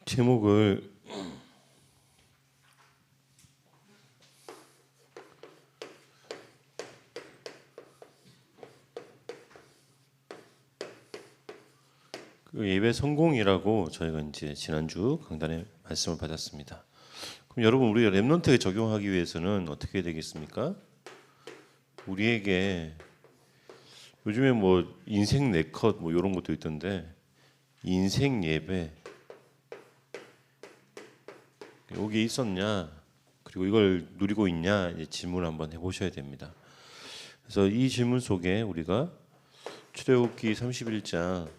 제목을 예배 성공이라고 저희가 이제 지난주 강단에 말씀을 받았습니다. 그럼 여러분, 우리가 렘넌트에 적용하기 위해서는 어떻게 되겠습니까? 우리에게 요즘에 뭐 인생 네컷 뭐 이런 것도 있던데, 인생 예배 여기 있었냐, 그리고 이걸 누리고 있냐, 이제 질문을 한번 해보셔야 됩니다. 그래서 이 질문 속에 우리가 출애굽기 31장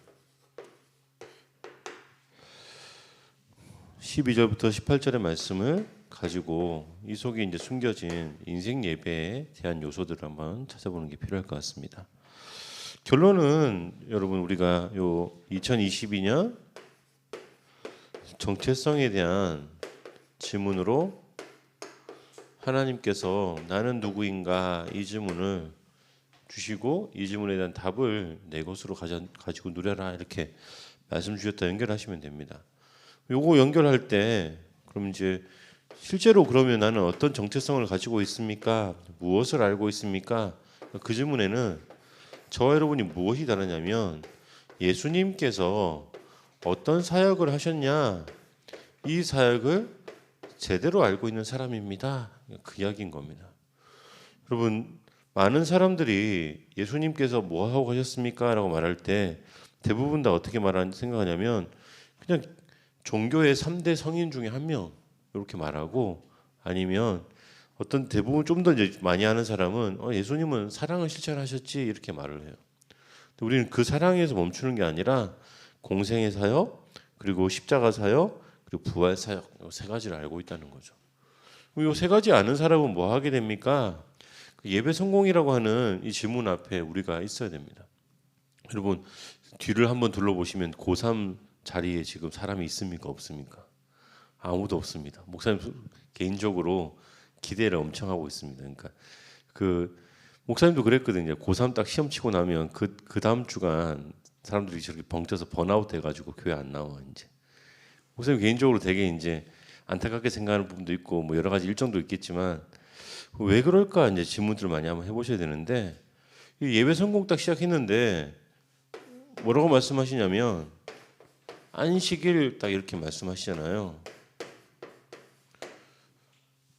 12절부터 18절의 말씀을 가지고 이 속에 이제 숨겨진 인생 예배에 대한 요소들을 한번 찾아보는 게 필요할 것 같습니다. 결론은 여러분, 우리가 요 2022년 정체성에 대한 질문으로 하나님께서 나는 누구인가 이 질문을 주시고 이 질문에 대한 답을 내 것으로 가지고 누려라, 이렇게 말씀 주셨다 연결하시면 됩니다. 요거 연결할 때 그럼 이제 실제로 그러면 나는 어떤 정체성을 가지고 있습니까? 무엇을 알고 있습니까? 그 질문에는 저와 여러분이 무엇이 다르냐면, 예수님께서 어떤 사역을 하셨냐, 이 사역을 제대로 알고 있는 사람입니다. 그 이야기인 겁니다. 여러분, 많은 사람들이 예수님께서 뭐 하고 가셨습니까? 라고 말할 때 대부분 다 어떻게 생각하냐면, 그냥 종교의 3대 성인 중에 한 명 이렇게 말하고, 아니면 어떤 대부분 좀 더 많이 아는 사람은 예수님은 사랑을 실천하셨지, 이렇게 말을 해요. 근데 우리는 그 사랑에서 멈추는 게 아니라 공생의 사역, 그리고 십자가 사역, 그리고 부활 사역, 이 세 가지를 알고 있다는 거죠. 이 세 가지 아는 사람은 뭐 하게 됩니까? 예배 성공이라고 하는 이 질문 앞에 우리가 있어야 됩니다. 여러분, 뒤를 한번 둘러보시면 고3 자리에 지금 사람이 있습니까, 없습니까? 아무도 없습니다. 목사님 개인적으로 기대를 엄청 하고 있습니다. 그러니까 그 목사님도 그랬거든요. 고3 딱 시험 치고 나면 그 다음 주간 사람들이 저렇게 벙쪄서 번아웃 해가지고 교회 안 나와. 이제 목사님 개인적으로 되게 이제 안타깝게 생각하는 부분도 있고 뭐 여러 가지 일정도 있겠지만, 왜 그럴까 이제 질문들을 많이 한번 해보셔야 되는데, 예배 성공 딱 시작했는데 뭐라고 말씀하시냐면 안식일 딱 이렇게 말씀하시잖아요.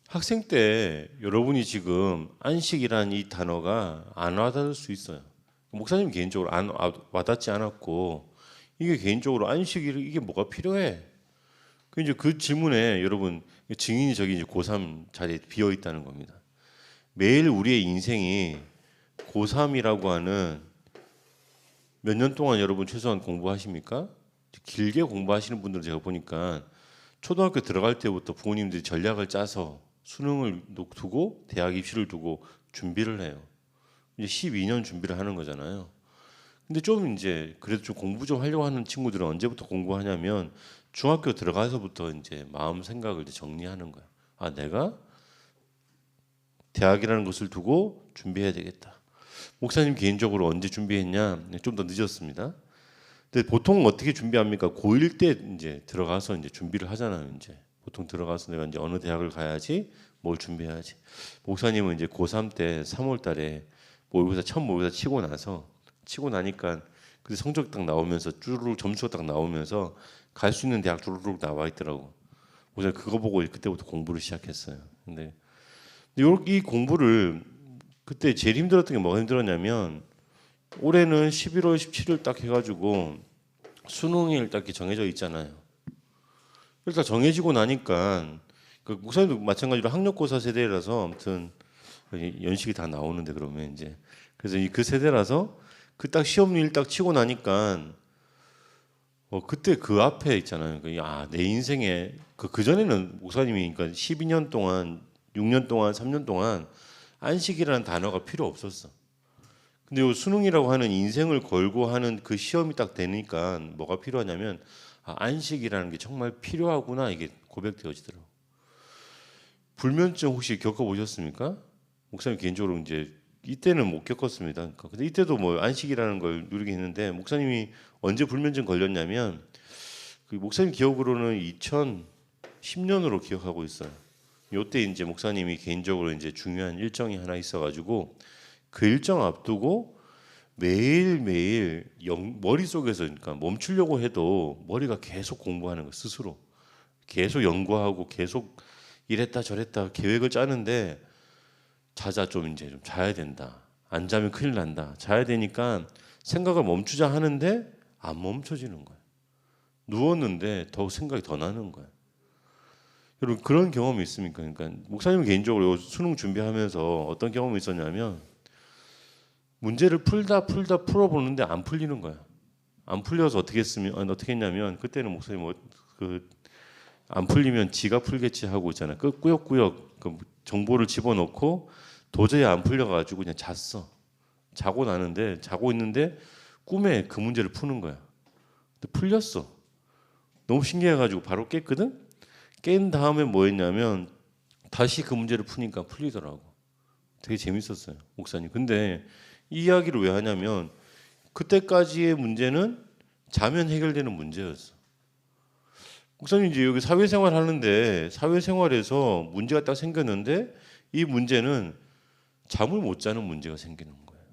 학생 때 여러분이 지금 안식이란 이 단어가 안 와닿을 수 있어요. 목사님 개인적으로 안 와닿지 않았고, 이게 개인적으로 안식일 이게 뭐가 필요해? 이제 그 질문에 여러분 증인이 저기 이제 고3 자리에 비어 있다는 겁니다. 매일 우리의 인생이 고3이라고 하는, 몇 년 동안 여러분 최소한 공부하십니까? 길게 공부하시는 분들은 제가 보니까 초등학교 들어갈 때부터 부모님들이 전략을 짜서 수능을 두고 대학 입시를 두고 준비를 해요. 이제 12년 준비를 하는 거잖아요. 근데 좀 이제 그래도 좀 공부 좀 하려고 하는 친구들은 언제부터 공부하냐면 중학교 들어가서부터 이제 마음 생각을 이제 정리하는 거야. 아, 내가 대학이라는 것을 두고 준비해야 되겠다. 목사님 개인적으로 언제 준비했냐? 좀 더 늦었습니다. 근데 보통 어떻게 준비합니까? 고1 때 이제 들어가서 이제 준비를 하잖아요. 이제 보통 들어가서 내가 이제 어느 대학을 가야지, 뭘 준비해야지. 목사님은 이제 고3 때 3월 달에 모의고사 첫 모의고사 치고 나니까 그 성적 딱 나오면서 쭈루룩 점수가 딱 나오면서 갈 수 있는 대학 쭈루룩 나와 있더라고. 목사님 그거 보고 그때부터 공부를 시작했어요. 근데 이 공부를 그때 제일 힘들었던 게 뭐가 힘들었냐면, 올해는 11월 17일 딱 해가지고 수능일 딱 이렇게 정해져 있잖아요. 일단 정해지고 나니까 그 목사님도 마찬가지로 학력고사 세대라서 아무튼 연식이 다 나오는데, 그러면 이제 그래서 그 세대라서 그 딱 시험일 딱 치고 나니까 그때 그 앞에 있잖아요. 내 인생에 그 전에는 목사님이 그러니까 12년 동안 6년 동안 3년 동안 안식이라는 단어가 필요 없었어. 근데 요 수능이라고 하는 인생을 걸고 하는 그 시험이 딱 되니까 뭐가 필요하냐면, 안식이라는 게 정말 필요하구나, 이게 고백되어지더라고. 불면증 혹시 겪어보셨습니까? 목사님 개인적으로 이제 이때는 못 겪었습니다. 근데 이때도 뭐 안식이라는 걸 누리게 했는데, 목사님이 언제 불면증 걸렸냐면 그 목사님 기억으로는 2010년으로 기억하고 있어요. 요때 이제 목사님이 개인적으로 이제 중요한 일정이 하나 있어가지고 그 일정 앞두고 매일매일 머릿속에서 그러니까 멈추려고 해도 머리가 계속 공부하는 거 스스로 계속 연구하고 계속 이랬다 저랬다 계획을 짜는데 자자 좀 이제 좀 자야 된다. 안 자면 큰일 난다. 자야 되니까 생각을 멈추자 하는데 안 멈춰지는 거예요. 누웠는데 더 생각이 더 나는 거예요. 여러분 그런 경험이 있습니까? 그러니까 목사님은 개인적으로 수능 준비하면서 어떤 경험이 있었냐면 문제를 풀어보는데 안 풀리는 거야. 안 풀려서 어떻게 했냐면 그때는 목사님 안 풀리면 지가 풀겠지 하고 있잖아요. 그 꾸역꾸역 그 정보를 집어넣고 도저히 안 풀려가지고 그냥 잤어. 자고 있는데 꿈에 그 문제를 푸는 거야. 근데 풀렸어. 너무 신기해가지고 바로 깼거든. 깬 다음에 뭐 했냐면 다시 그 문제를 푸니까 풀리더라고. 되게 재밌었어요, 목사님. 근데 이 이야기를 왜 하냐면 그때까지의 문제는 자면 해결되는 문제였어. 목사님 이제 여기 사회생활 하는데 사회생활에서 문제가 딱 생겼는데 이 문제는 잠을 못 자는 문제가 생기는 거예요.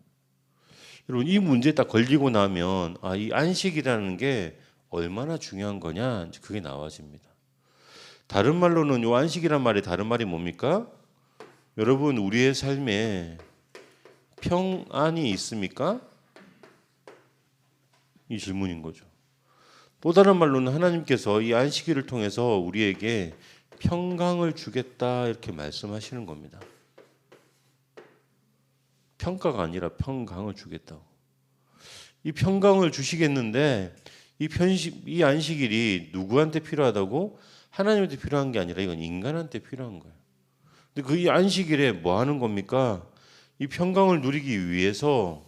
여러분 이 문제에 딱 걸리고 나면 이 안식이라는 게 얼마나 중요한 거냐 그게 나와집니다. 다른 말로는 이 안식이란 말의 다른 말이 뭡니까? 여러분 우리의 삶에 평안이 있습니까? 이 질문인 거죠. 또 다른 말로는 하나님께서 이 안식일을 통해서 우리에게 평강을 주겠다 이렇게 말씀하시는 겁니다. 평가가 아니라 평강을 주겠다고. 이 평강을 주시겠는데 이 안식일이 누구한테 필요하다고? 하나님한테 필요한 게 아니라 이건 인간한테 필요한 거예요. 근데 그 이 안식일에 뭐 하는 겁니까? 이 평강을 누리기 위해서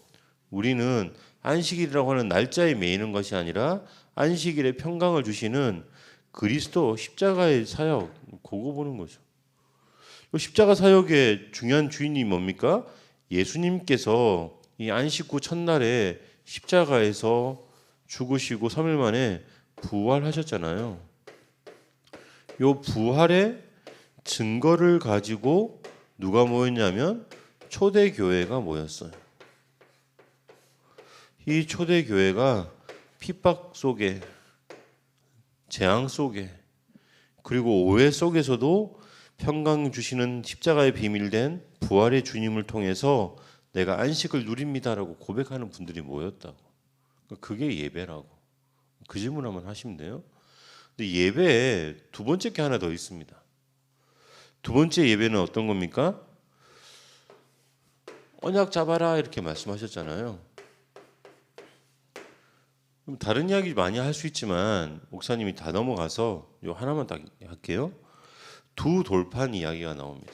우리는 안식일이라고 하는 날짜에 매이는 것이 아니라 안식일에 평강을 주시는 그리스도 십자가의 사역 그거 보는 거죠. 십자가 사역의 중요한 주인이 뭡니까? 예수님께서 이 안식 후 첫날에 십자가에서 죽으시고 3일 만에 부활하셨잖아요. 이 부활의 증거를 가지고 누가 모였냐면 초대교회가 모였어요. 이 초대교회가 핍박 속에 재앙 속에 그리고 오해 속에서도 평강 주시는 십자가의 비밀된 부활의 주님을 통해서 내가 안식을 누립니다라고 고백하는 분들이 모였다고. 그게 예배라고. 그 질문 한번 하시면 돼요. 근데 예배에 두 번째 게 하나 더 있습니다. 두 번째 예배는 어떤 겁니까? 언약 잡아라 이렇게 말씀하셨잖아요. 다른 이야기 많이 할 수 있지만 목사님이 다 넘어가서 요 하나만 딱 할게요. 두 돌판 이야기가 나옵니다.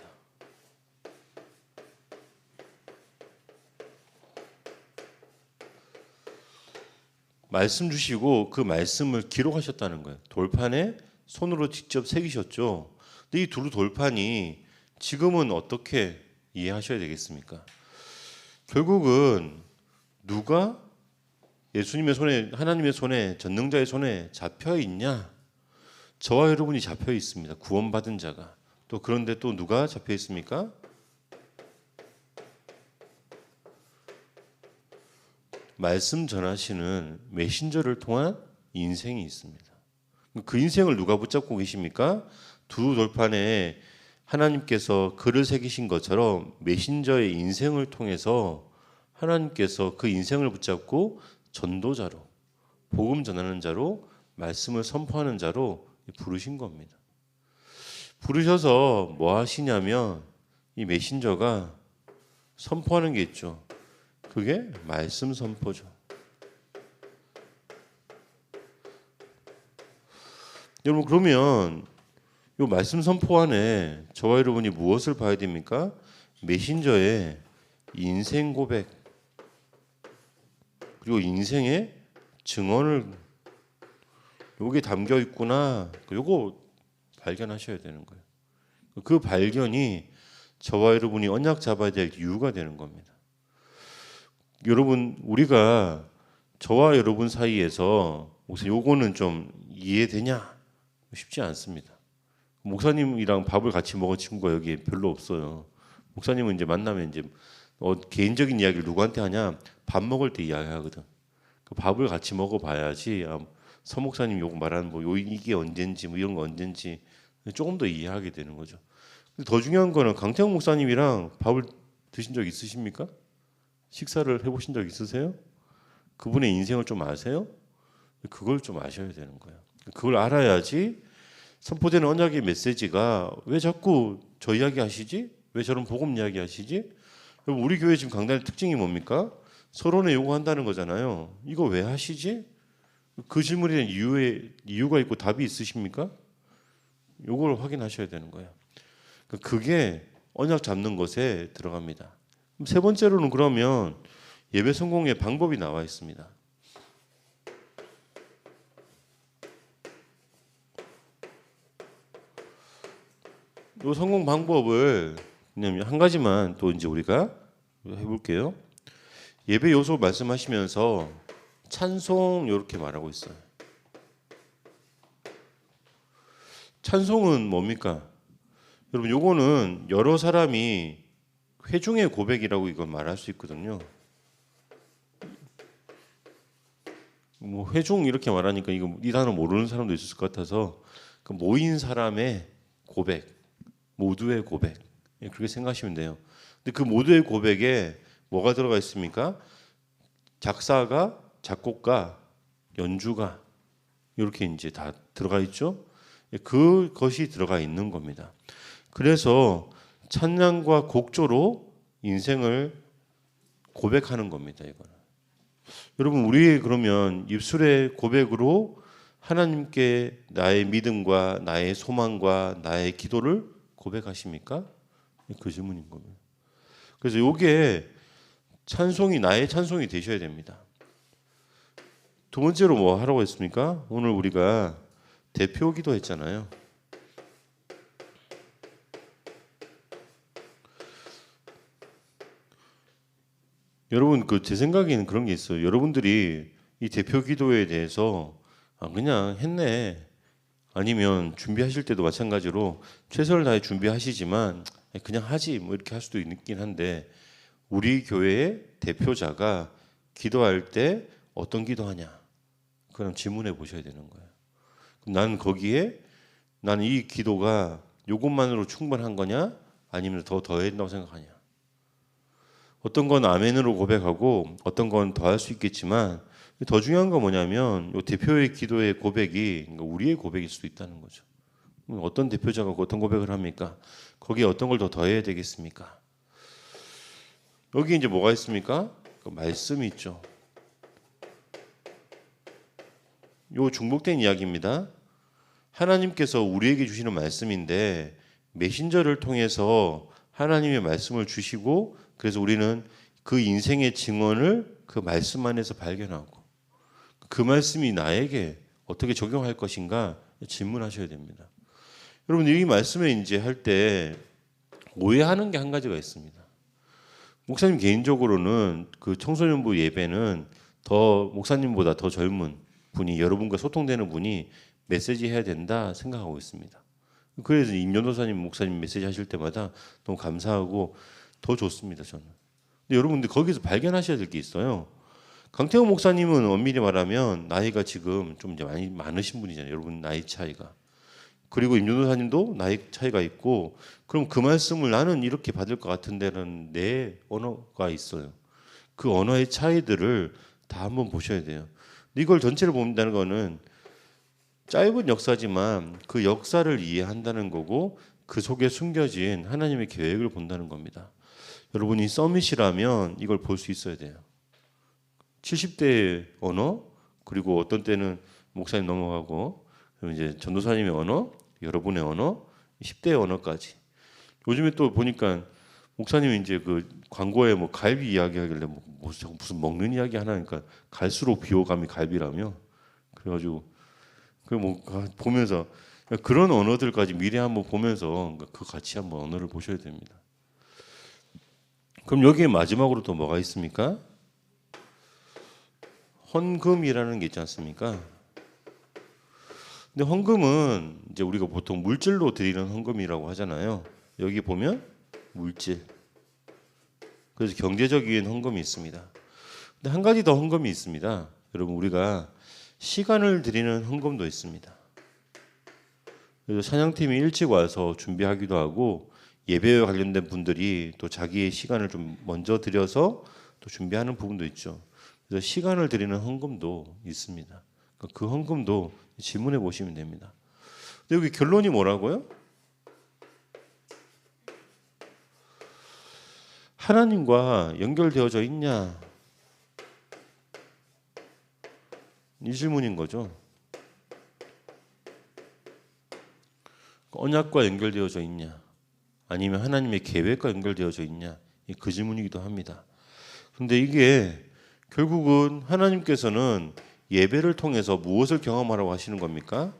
말씀 주시고 그 말씀을 기록하셨다는 거예요. 돌판에 손으로 직접 새기셨죠. 근데 이 두 돌판이 지금은 어떻게 이해하셔야 되겠습니까? 결국은 누가 예수님의 손에 하나님의 손에 전능자의 손에 잡혀 있냐? 저와 여러분이 잡혀 있습니다. 구원받은 자가. 또 그런데 또 누가 잡혀 있습니까? 말씀 전하시는 메신저를 통한 인생이 있습니다. 그 인생을 누가 붙잡고 계십니까? 두 돌판에 하나님께서 글을 새기신 것처럼 메신저의 인생을 통해서 하나님께서 그 인생을 붙잡고 전도자로 복음 전하는 자로 말씀을 선포하는 자로 부르신 겁니다. 부르셔서 뭐 하시냐면 이 메신저가 선포하는 게 있죠. 그게 말씀 선포죠. 여러분 그러면 이 말씀 선포 안에 저와 여러분이 무엇을 봐야 됩니까? 메신저의 인생 고백 그리고 인생의 증언을 요게 담겨 있구나. 요거 발견하셔야 되는 거예요. 그 발견이 저와 여러분이 언약 잡아야 될 이유가 되는 겁니다. 여러분 우리가 저와 여러분 사이에서 목사님 요거는 좀 이해되냐? 쉽지 않습니다. 목사님이랑 밥을 같이 먹은 친구가 여기에 별로 없어요. 목사님은 이제 만나면 이제 개인적인 이야기를 누구한테 하냐? 밥 먹을 때 이야기하거든. 그 밥을 같이 먹어봐야지. 서 목사님 요거 말하는 이게 언젠지 이런 거 언젠지 조금 더 이해하게 되는 거죠. 더 중요한 거는 강태형 목사님이랑 밥을 드신 적 있으십니까? 식사를 해보신 적 있으세요? 그분의 인생을 좀 아세요? 그걸 좀 아셔야 되는 거예요. 그걸 알아야지 선포되는 언약의 메시지가 왜 자꾸 저 이야기 하시지? 왜 저런 복음 이야기 하시지? 여러분 우리 교회 지금 강단의 특징이 뭡니까? 서론에 요구한다는 거잖아요. 이거 왜 하시지? 그 질문에 대한 이유가 있고 답이 있으십니까? 요걸 확인하셔야 되는 거예요. 그게 언약 잡는 것에 들어갑니다. 세 번째로는 그러면 예배 성공의 방법이 나와 있습니다. 이 성공 방법을 그냥 한 가지만 또 이제 우리가 해볼게요. 예배 요소 말씀하시면서 찬송 이렇게 말하고 있어요. 찬송은 뭡니까? 여러분 요거는 여러 사람이 회중의 고백이라고 이걸 말할 수 있거든요. 회중 이렇게 말하니까 이 단어 모르는 사람도 있을 것 같아서 그 모인 사람의 고백, 모두의 고백 그렇게 생각하시면 돼요. 근데 그 모두의 고백에 뭐가 들어가 있습니까? 작사가, 작곡가, 연주가 이렇게 이제 다 들어가 있죠. 그것이 들어가 있는 겁니다. 그래서 찬양과 곡조로 인생을 고백하는 겁니다. 이거는. 여러분 우리 그러면 입술의 고백으로 하나님께 나의 믿음과 나의 소망과 나의 기도를 고백하십니까? 그 질문인 겁니다. 그래서 이게 찬송이 나의 찬송이 되셔야 됩니다. 두 번째로 뭐 하라고 했습니까? 오늘 우리가 대표 기도했잖아요. 여러분 제 생각에는 그런 게 있어요. 여러분들이 이 대표 기도에 대해서 그냥 했네. 아니면 준비하실 때도 마찬가지로 최선을 다해 준비하시지만 그냥 하지 뭐 이렇게 할 수도 있긴 한데 우리 교회의 대표자가 기도할 때 어떤 기도하냐? 그럼 질문해 보셔야 되는 거예요. 난 거기에 나는 이 기도가 이것만으로 충분한 거냐? 아니면 더해야 된다고 생각하냐? 어떤 건 아멘으로 고백하고 어떤 건 더 할 수 있겠지만 더 중요한 건 뭐냐면 이 대표의 기도의 고백이 우리의 고백일 수도 있다는 거죠. 어떤 대표자가 어떤 고백을 합니까? 거기에 어떤 걸 더 더해야 되겠습니까? 여기 이제 뭐가 있습니까? 말씀이 있죠. 요 중복된 이야기입니다. 하나님께서 우리에게 주시는 말씀인데 메신저를 통해서 하나님의 말씀을 주시고 그래서 우리는 그 인생의 증언을 그 말씀 안에서 발견하고 그 말씀이 나에게 어떻게 적용할 것인가 질문하셔야 됩니다. 여러분 이 말씀에 이제 할 때 오해하는 게 한 가지가 있습니다. 목사님 개인적으로는 그 청소년부 예배는 더 목사님보다 더 젊은 분이 여러분과 소통되는 분이 메시지 해야 된다 생각하고 있습니다. 그래서 임전도사님 목사님 메시지 하실 때마다 너무 감사하고 더 좋습니다 저는. 근데 여러분들 거기서 발견하셔야 될 게 있어요. 강태호 목사님은 엄밀히 말하면 나이가 지금 좀 이제 많이 많으신 분이잖아요. 여러분 나이 차이가. 그리고 임전도사님도 나이 차이가 있고 그럼 그 말씀을 나는 이렇게 받을 것 같은 데는 내 언어가 있어요. 그 언어의 차이들을 다 한번 보셔야 돼요. 이걸 전체를 본다는 거는 짧은 역사지만 그 역사를 이해한다는 거고 그 속에 숨겨진 하나님의 계획을 본다는 겁니다. 여러분이 서밋이라면 이걸 볼 수 있어야 돼요. 70대의 언어 그리고 어떤 때는 목사님 넘어가고 그리고 이제 전도사님의 언어, 여러분의 언어, 10대의 언어까지. 요즘에 또 보니까 목사님이 이제 그 광고에 뭐 갈비 이야기하길래 무슨 먹는 이야기 하나니까 갈수록 비호감이 갈비라며 그래가지고 그 뭐 보면서 그런 언어들까지 미리 한번 보면서 그 같이 한번 언어를 보셔야 됩니다. 그럼 여기에 마지막으로 또 뭐가 있습니까? 헌금이라는 게 있지 않습니까? 근데 헌금은 이제 우리가 보통 물질로 드리는 헌금이라고 하잖아요. 여기 보면 물질. 그래서 경제적인 헌금이 있습니다. 근데 한 가지 더 헌금이 있습니다. 여러분, 우리가 시간을 드리는 헌금도 있습니다. 그래서 찬양팀이 일찍 와서 준비하기도 하고 예배에 관련된 분들이 또 자기의 시간을 좀 먼저 드려서 또 준비하는 부분도 있죠. 그래서 시간을 드리는 헌금도 있습니다. 그 헌금도 질문해 보시면 됩니다. 근데 여기 결론이 뭐라고요? 하나님과 연결되어져 있냐? 이 질문인 거죠. 언약과 연결되어져 있냐? 아니면 하나님의 계획과 연결되어져 있냐? 그 질문이기도 합니다. 그런데 이게 결국은 하나님께서는 예배를 통해서 무엇을 경험하라고 하시는 겁니까?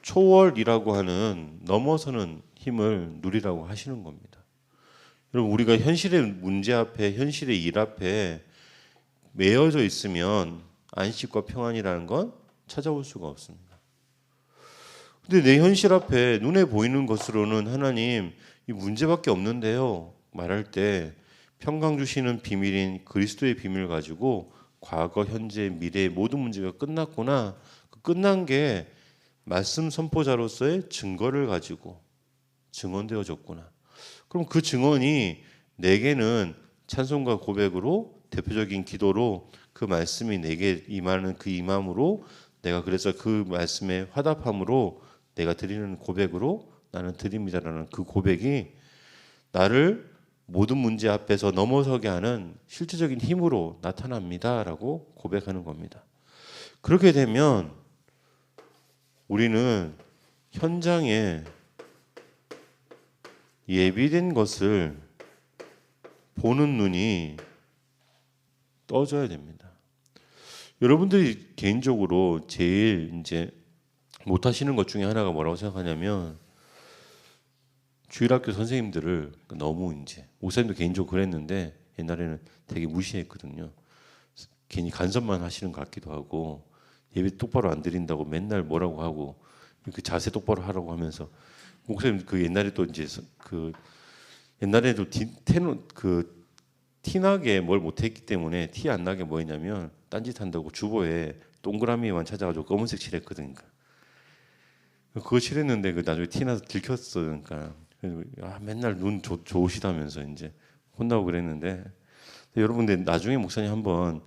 초월이라고 하는 넘어서는 힘을 누리라고 하시는 겁니다. 여러분, 우리가 현실의 문제 앞에, 현실의 일 앞에 매여져 있으면 안식과 평안이라는 건 찾아올 수가 없습니다. 근데 내 현실 앞에 눈에 보이는 것으로는 하나님 이 문제밖에 없는데요 말할 때 평강 주시는 비밀인 그리스도의 비밀을 가지고 과거, 현재, 미래의 모든 문제가 끝났구나. 끝난 게 말씀 선포자로서의 증거를 가지고 증언되어졌구나. 그럼 그 증언이 내게는 찬송과 고백으로 대표적인 기도로 그 말씀이 내게 임하는 그 임함으로 내가 그래서 그 말씀에 화답함으로 내가 드리는 고백으로 나는 드립니다라는 그 고백이 나를 모든 문제 앞에서 넘어서게 하는 실질적인 힘으로 나타납니다라고 고백하는 겁니다. 그렇게 되면 우리는 현장에 예비된 것을 보는 눈이 떠져야 됩니다. 여러분들이 개인적으로 제일 이제 못하시는 것 중에 하나가 뭐라고 생각하냐면 주일학교 선생님들을 너무 이제 목사님도 개인적으로 그랬는데 옛날에는 되게 무시했거든요. 괜히 간섭만 하시는 것 같기도 하고 예배 똑바로 안 드린다고 맨날 뭐라고 하고 그 자세 똑바로 하라고 하면서 목사님 그 옛날에 또 이제 그 옛날에도 티나게 뭘 못했기 때문에 티 안 나게 뭐 했냐면 딴짓 한다고 주보에 동그라미만 찾아가지고 검은색 칠했거든요. 그거 칠했는데 그 나중에 티나서 들켰어. 그러니까 맨날 눈 좋으시다면서 이제 혼나고 그랬는데 여러분들 나중에 목사님 한번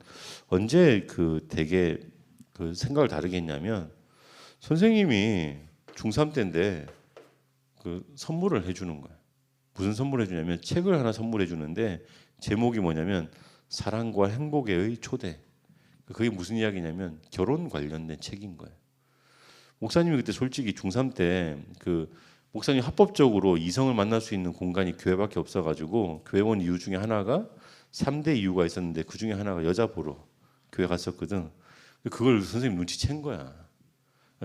언제 그 되게 그 생각을 다르게 했냐면 선생님이 중3 때인데 그 선물을 해주는 거예요. 무슨 선물을 해주냐면 책을 하나 선물해 주는데 제목이 뭐냐면 사랑과 행복의 초대. 그게 무슨 이야기냐면 결혼 관련된 책인 거예요. 목사님이 그때 솔직히 중3 때 그 목사님 합법적으로 이성을 만날 수 있는 공간이 교회밖에 없어가지고 교회 온 이유 중에 하나가 3대 이유가 있었는데 그 중에 하나가 여자 보러 교회 갔었거든. 그걸 선생님 눈치챈 거야.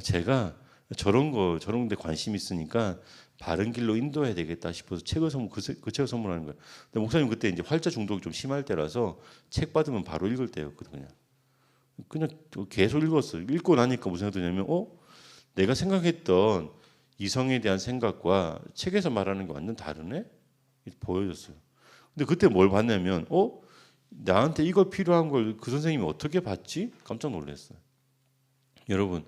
제가 저런 데 관심 있으니까 바른 길로 인도해야 되겠다 싶어서 그 책을 선물하는 거예요. 근데 목사님 그때 이제 활자 중독이 좀 심할 때라서 책 받으면 바로 읽을 때였거든요. 그냥 계속 읽었어요. 읽고 나니까 무슨 생각이 드냐면 내가 생각했던 이성에 대한 생각과 책에서 말하는 게 완전 다르네? 보여졌어요. 근데 그때 뭘 봤냐면 나한테 이거 필요한 걸 그 선생님이 어떻게 봤지? 깜짝 놀랐어요. 여러분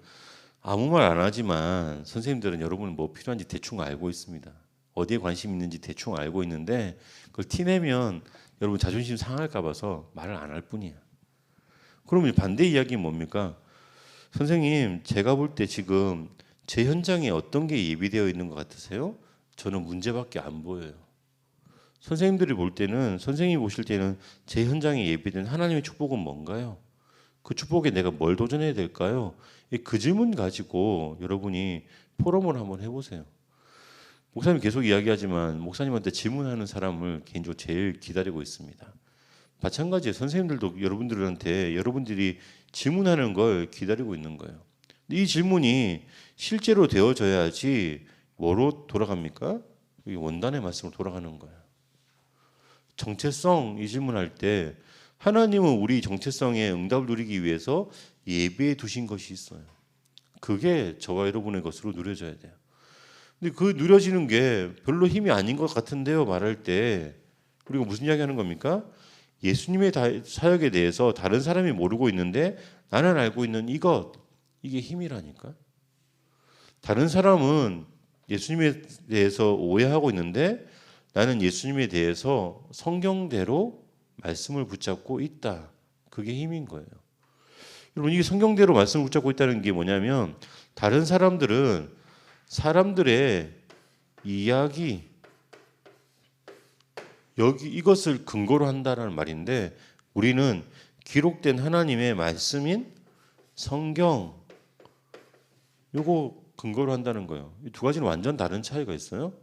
아무 말 안 하지만 선생님들은 여러분 뭐 필요한지 대충 알고 있습니다. 어디에 관심 있는지 대충 알고 있는데 그걸 티내면 여러분 자존심 상할까 봐서 말을 안 할 뿐이야. 그러면 반대 이야기는 뭡니까? 선생님 제가 볼 때 지금 제 현장에 어떤 게 예비되어 있는 것 같으세요? 저는 문제밖에 안 보여요. 선생님들이 볼 때는 선생님이 보실 때는 제 현장에 예비된 하나님의 축복은 뭔가요? 그 축복에 내가 뭘 도전해야 될까요? 그 질문 가지고 여러분이 포럼을 한번 해보세요. 목사님 계속 이야기하지만 목사님한테 질문하는 사람을 개인적으로 제일 기다리고 있습니다. 마찬가지예요. 선생님들도 여러분들이 질문하는 걸 기다리고 있는 거예요. 이 질문이 실제로 되어져야지 뭐로 돌아갑니까? 원단의 말씀으로 돌아가는 거예요. 정체성 이 질문할 때 하나님은 우리 정체성에 응답을 누리기 위해서 예비해 두신 것이 있어요. 그게 저와 여러분의 것으로 누려져야 돼요. 근데 그 누려지는 게 별로 힘이 아닌 것 같은데요. 말할 때 우리가 무슨 이야기하는 겁니까? 예수님의 사역에 대해서 다른 사람이 모르고 있는데 나는 알고 있는 이것, 이게 힘이라니까. 다른 사람은 예수님에 대해서 오해하고 있는데 나는 예수님에 대해서 성경대로 말씀을 붙잡고 있다. 그게 힘인 거예요. 여러분, 이게 성경대로 말씀을 붙잡고 있다는 게 뭐냐면 다른 사람들은 사람들의 이야기, 여기 이것을 근거로 한다라는 말인데 우리는 기록된 하나님의 말씀인 성경, 요거 근거로 한다는 거예요. 이 두 가지는 완전 다른 차이가 있어요.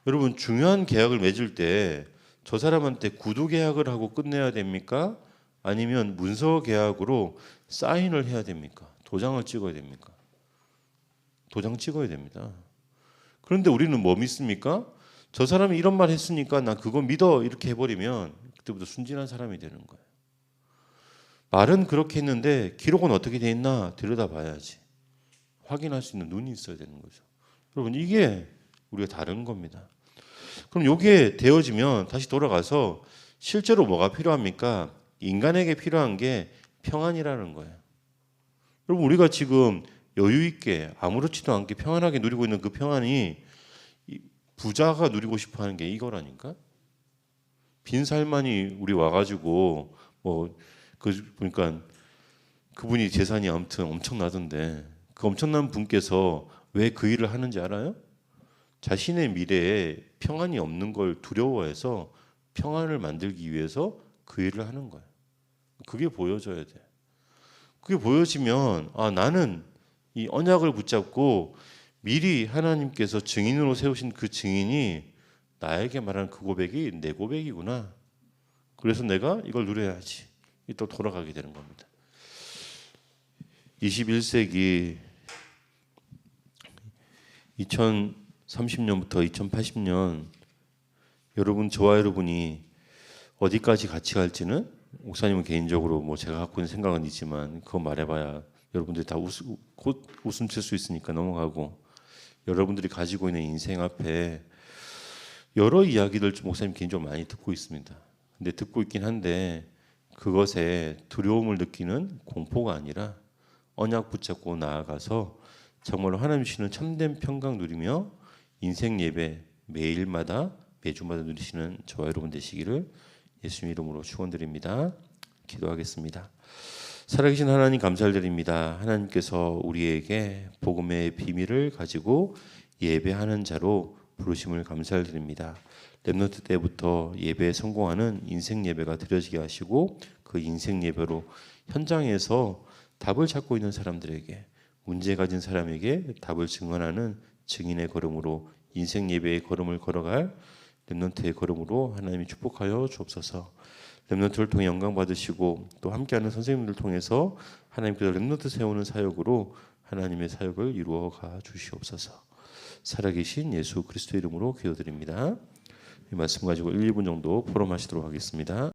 여러분, 중요한 계약을 맺을 때 저 사람한테 구두 계약을 하고 끝내야 됩니까? 아니면 문서 계약으로 사인을 해야 됩니까? 도장을 찍어야 됩니까? 도장 찍어야 됩니다. 그런데 우리는 뭐 믿습니까? 저 사람이 이런 말 했으니까 나 그거 믿어 이렇게 해버리면 그때부터 순진한 사람이 되는 거예요. 말은 그렇게 했는데 기록은 어떻게 돼 있나 들여다봐야지. 확인할 수 있는 눈이 있어야 되는 거죠. 여러분, 이게 우리가 다른 겁니다. 그럼 이게 되어지면 다시 돌아가서 실제로 뭐가 필요합니까? 인간에게 필요한 게 평안이라는 거예요. 여러분, 우리가 지금 여유 있게 아무렇지도 않게 평안하게 누리고 있는 그 평안이 부자가 누리고 싶어하는 게 이거라니까. 빈 살만이 우리 와가지고 뭐 보니까 그분이 재산이 아무튼 엄청나던데 그 엄청난 분께서 왜 그 일을 하는지 알아요? 자신의 미래에 평안이 없는 걸 두려워해서 평안을 만들기 위해서 그 일을 하는 거예요. 그게 보여져야 돼. 그게 보여지면 나는 이 언약을 붙잡고 미리 하나님께서 증인으로 세우신 그 증인이 나에게 말하는 그 고백이 내 고백이구나. 그래서 내가 이걸 누려야지. 또 돌아가게 되는 겁니다. 21세기 2030년부터 2080년 저와 여러분이 어디까지 같이 갈지는 목사님은 개인적으로 뭐 제가 갖고 있는 생각은 있지만 그거 말해봐야 여러분들이 다 곧 웃음 칠 수 있으니까 넘어가고 여러분들이 가지고 있는 인생 앞에 여러 이야기들 목사님 개인적으로 많이 듣고 있습니다. 근데 듣고 있긴 한데 그것에 두려움을 느끼는 공포가 아니라 언약 붙잡고 나아가서 정말로 하나님 주시는 참된 평강 누리며 인생 예배 매일마다 매주마다 누리시는 저와 여러분 되시기를 예수님 이름으로 축원드립니다. 기도하겠습니다. 살아계신 하나님 감사드립니다. 하나님께서 우리에게 복음의 비밀을 가지고 예배하는 자로 부르심을 감사드립니다. 렘넌트 때부터 예배에 성공하는 인생 예배가 드려지게 하시고 그 인생 예배로 현장에서 답을 찾고 있는 사람들에게 문제 가진 사람에게 답을 증언하는 증인의 걸음으로 인생 예배의 걸음을 걸어갈 렘넌트의 걸음으로 하나님이 축복하여 주옵소서. 렘넌트를 통해 영광 받으시고 또 함께하는 선생님들을 통해서 하나님께서 렘넌트 세우는 사역으로 하나님의 사역을 이루어 가 주시옵소서. 살아계신 예수 그리스도 이름으로 기도드립니다. 이 말씀 가지고 1, 2분 정도 포럼하시도록 하겠습니다.